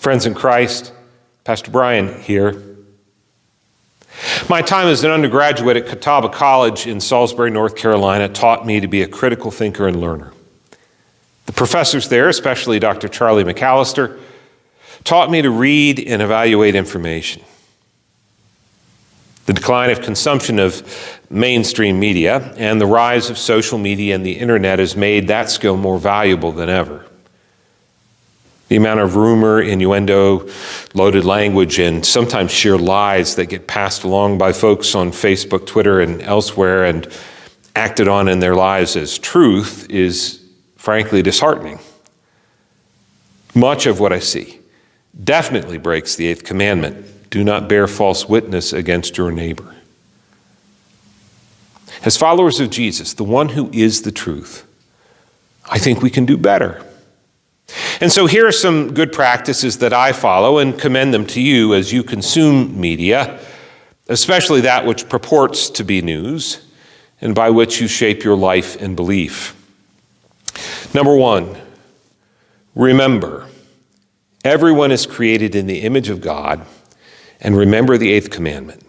Friends in Christ, Pastor Brian here. My time as an undergraduate at Catawba College in Salisbury, North Carolina, taught me to be a critical thinker and learner. The professors there, especially Dr. Charlie McAllister, taught me to read and evaluate information. The decline of consumption of mainstream media and the rise of social media and the internet has made that skill more valuable than ever. The amount of rumor, innuendo, loaded language, and sometimes sheer lies that get passed along by folks on Facebook, Twitter, and elsewhere and acted on in their lives as truth is frankly disheartening. Much of what I see definitely breaks the 8th commandment: do not bear false witness against your neighbor. As followers of Jesus, the one who is the truth, I think we can do better. And so here are some good practices that I follow and commend them to you as you consume media, especially that which purports to be news and by which you shape your life and belief. Number 1, remember, everyone is created in the image of God, and remember the 8th commandment.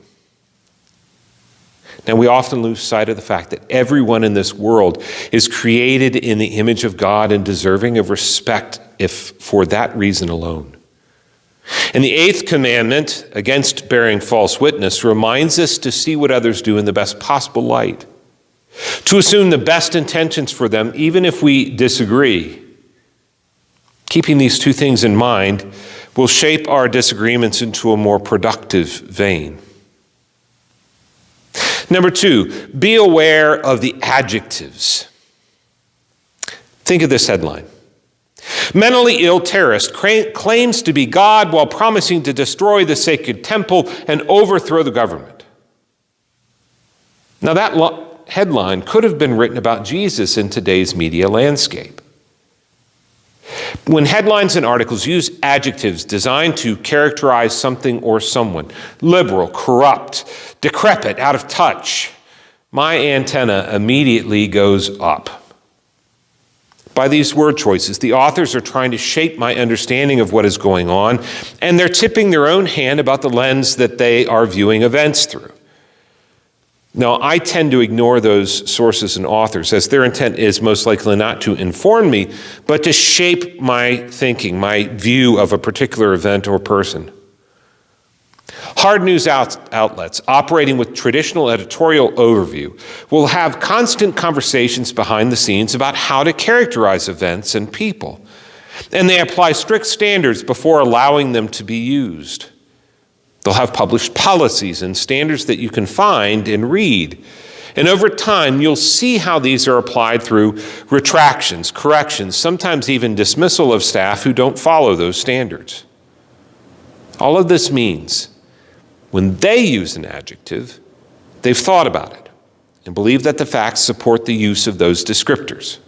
Now, we often lose sight of the fact that everyone in this world is created in the image of God and deserving of respect, if for that reason alone. And the 8th commandment against bearing false witness reminds us to see what others do in the best possible light, to assume the best intentions for them, even if we disagree. Keeping these two things in mind will shape our disagreements into a more productive vein. Number 2, be aware of the adjectives. Think of this headline. Mentally ill terrorist claims to be God while promising to destroy the sacred temple and overthrow the government. Now that headline could have been written about Jesus in today's media landscape. When headlines and articles use adjectives designed to characterize something or someone, liberal, corrupt, decrepit, out of touch, my antenna immediately goes up. By these word choices, the authors are trying to shape my understanding of what is going on, and they're tipping their own hand about the lens that they are viewing events through. Now, I tend to ignore those sources and authors, as their intent is most likely not to inform me, but to shape my thinking, my view of a particular event or person. Hard news outlets operating with traditional editorial overview will have constant conversations behind the scenes about how to characterize events and people, and they apply strict standards before allowing them to be used. They'll have published policies and standards that you can find and read. And over time, you'll see how these are applied through retractions, corrections, sometimes even dismissal of staff who don't follow those standards. All of this means when they use an adjective, they've thought about it and believe that the facts support the use of those descriptors.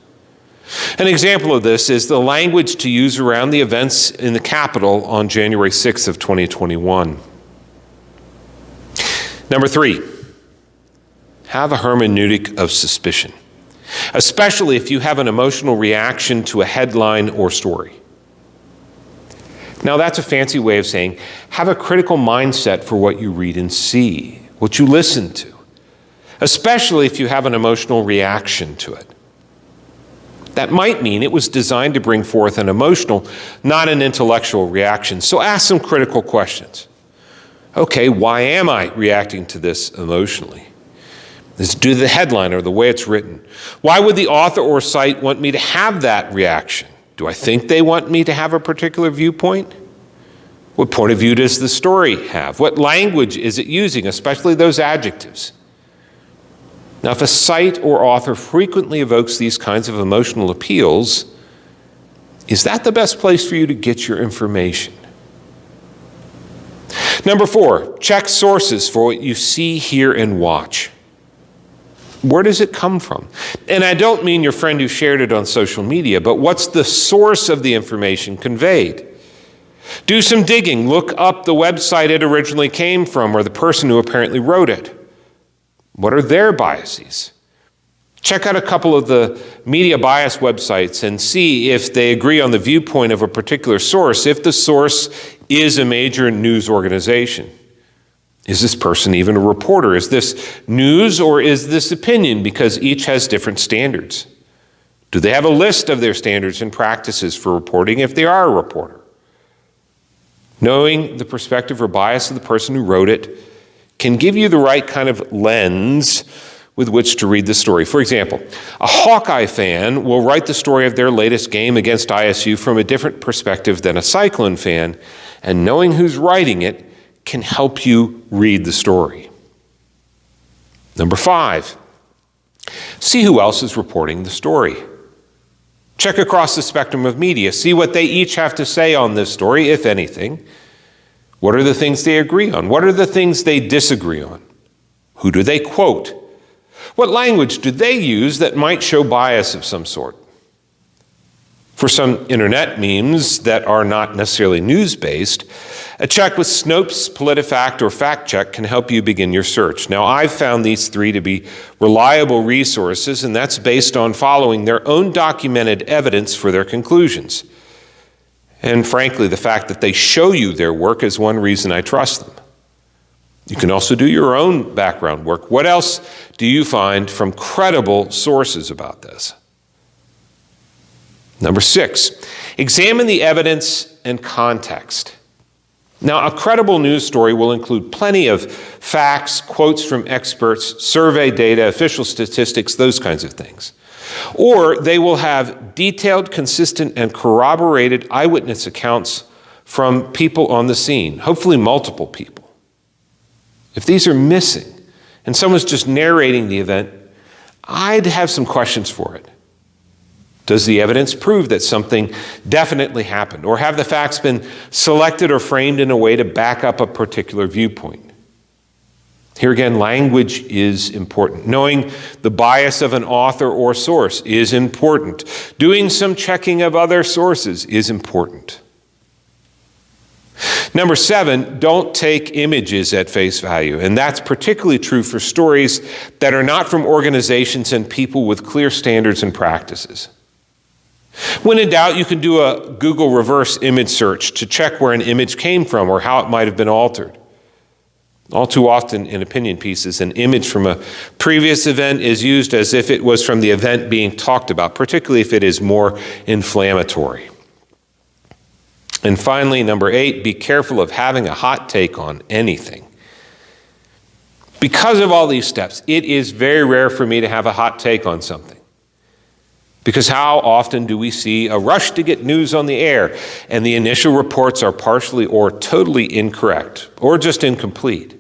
An example of this is the language to use around the events in the Capitol on January 6th of 2021. Number 3, have a hermeneutic of suspicion, especially if you have an emotional reaction to a headline or story. Now, that's a fancy way of saying have a critical mindset for what you read and see, what you listen to, especially if you have an emotional reaction to it. That might mean it was designed to bring forth an emotional, not an intellectual reaction. So ask some critical questions. Okay, why am I reacting to this emotionally? Is it due to the headline or the way it's written? Why would the author or site want me to have that reaction? Do I think they want me to have a particular viewpoint? What point of view does the story have? What language is it using, especially those adjectives? Now, if a site or author frequently evokes these kinds of emotional appeals, is that the best place for you to get your information? Number 4, check sources for what you see, hear, and watch. Where does it come from? And I don't mean your friend who shared it on social media, but what's the source of the information conveyed? Do some digging. Look up the website it originally came from or the person who apparently wrote it. What are their biases? Check out a couple of the media bias websites and see if they agree on the viewpoint of a particular source, if the source is a major news organization. Is this person even a reporter? Is this news or is this opinion? Because each has different standards. Do they have a list of their standards and practices for reporting if they are a reporter? Knowing the perspective or bias of the person who wrote it can give you the right kind of lens with which to read the story. For example, a Hawkeye fan will write the story of their latest game against ISU from a different perspective than a Cyclone fan, and knowing who's writing it can help you read the story. Number 5, see who else is reporting the story. Check across the spectrum of media. See what they each have to say on this story, if anything. What are the things they agree on? What are the things they disagree on? Who do they quote? What language do they use that might show bias of some sort? For some internet memes that are not necessarily news-based, a check with Snopes, PolitiFact, or FactCheck can help you begin your search. Now, I've found these 3 to be reliable resources, and that's based on following their own documented evidence for their conclusions. And frankly, the fact that they show you their work is one reason I trust them. You can also do your own background work. What else do you find from credible sources about this? Number 6, examine the evidence and context. Now, a credible news story will include plenty of facts, quotes from experts, survey data, official statistics, those kinds of things. Or they will have detailed, consistent, and corroborated eyewitness accounts from people on the scene, hopefully multiple people. If these are missing and someone's just narrating the event, I'd have some questions for it. Does the evidence prove that something definitely happened? Or have the facts been selected or framed in a way to back up a particular viewpoint? Here again, language is important. Knowing the bias of an author or source is important. Doing some checking of other sources is important. Number 7, don't take images at face value. And that's particularly true for stories that are not from organizations and people with clear standards and practices. When in doubt, you can do a Google reverse image search to check where an image came from or how it might have been altered. All too often in opinion pieces, an image from a previous event is used as if it was from the event being talked about, particularly if it is more inflammatory. And finally, number 8, be careful of having a hot take on anything. Because of all these steps, it is very rare for me to have a hot take on something. Because how often do we see a rush to get news on the air, and the initial reports are partially or totally incorrect, or just incomplete?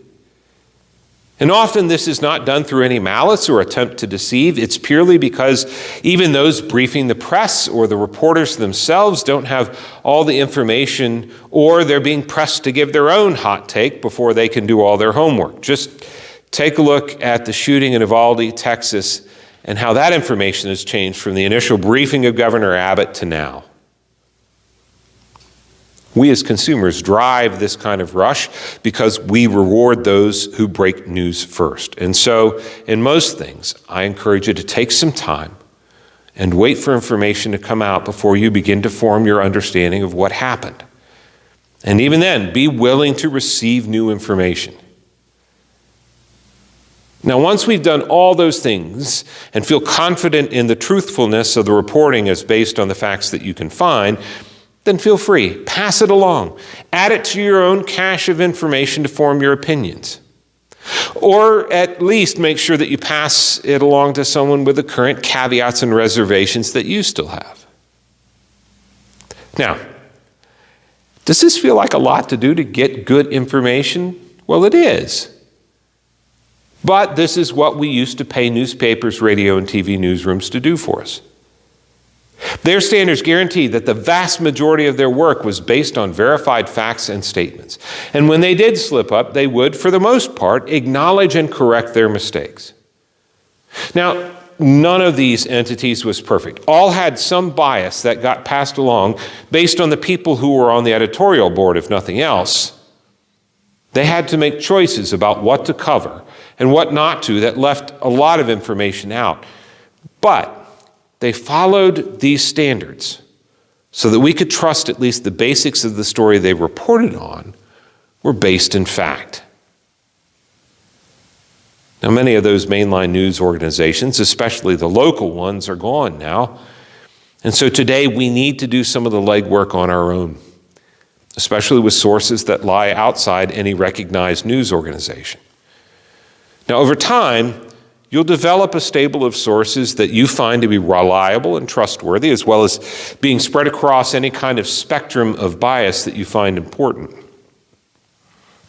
And often this is not done through any malice or attempt to deceive. It's purely because even those briefing the press or the reporters themselves don't have all the information, or they're being pressed to give their own hot take before they can do all their homework. Just take a look at the shooting in Uvalde, Texas, and how that information has changed from the initial briefing of Governor Abbott to now. We as consumers drive this kind of rush because we reward those who break news first. And so, in most things, I encourage you to take some time and wait for information to come out before you begin to form your understanding of what happened. And even then, be willing to receive new information. Now, once we've done all those things and feel confident in the truthfulness of the reporting as based on the facts that you can find, then feel free, pass it along. Add it to your own cache of information to form your opinions. Or at least make sure that you pass it along to someone with the current caveats and reservations that you still have. Now, does this feel like a lot to do to get good information? Well, it is. But this is what we used to pay newspapers, radio, and TV newsrooms to do for us. Their standards guarantee that the vast majority of their work was based on verified facts and statements. And when they did slip up, they would, for the most part, acknowledge and correct their mistakes. Now, none of these entities was perfect. All had some bias that got passed along based on the people who were on the editorial board, if nothing else. They had to make choices about what to cover and what not to that left a lot of information out. But they followed these standards so that we could trust at least the basics of the story they reported on were based in fact. Now, many of those mainline news organizations, especially the local ones, are gone now. And so today we need to do some of the legwork on our own, especially with sources that lie outside any recognized news organization. Now, over time, you'll develop a stable of sources that you find to be reliable and trustworthy, as well as being spread across any kind of spectrum of bias that you find important.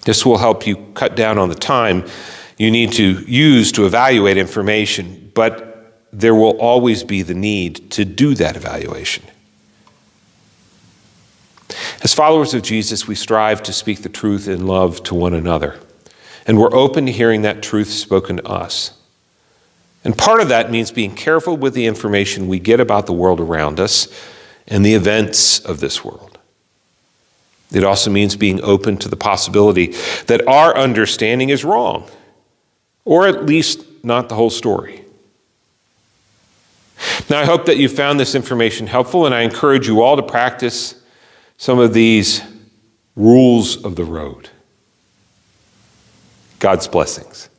This will help you cut down on the time you need to use to evaluate information, but there will always be the need to do that evaluation. As followers of Jesus, we strive to speak the truth in love to one another, and we're open to hearing that truth spoken to us. And part of that means being careful with the information we get about the world around us and the events of this world. It also means being open to the possibility that our understanding is wrong, or at least not the whole story. Now, I hope that you found this information helpful, and I encourage you all to practice some of these rules of the road. God's blessings.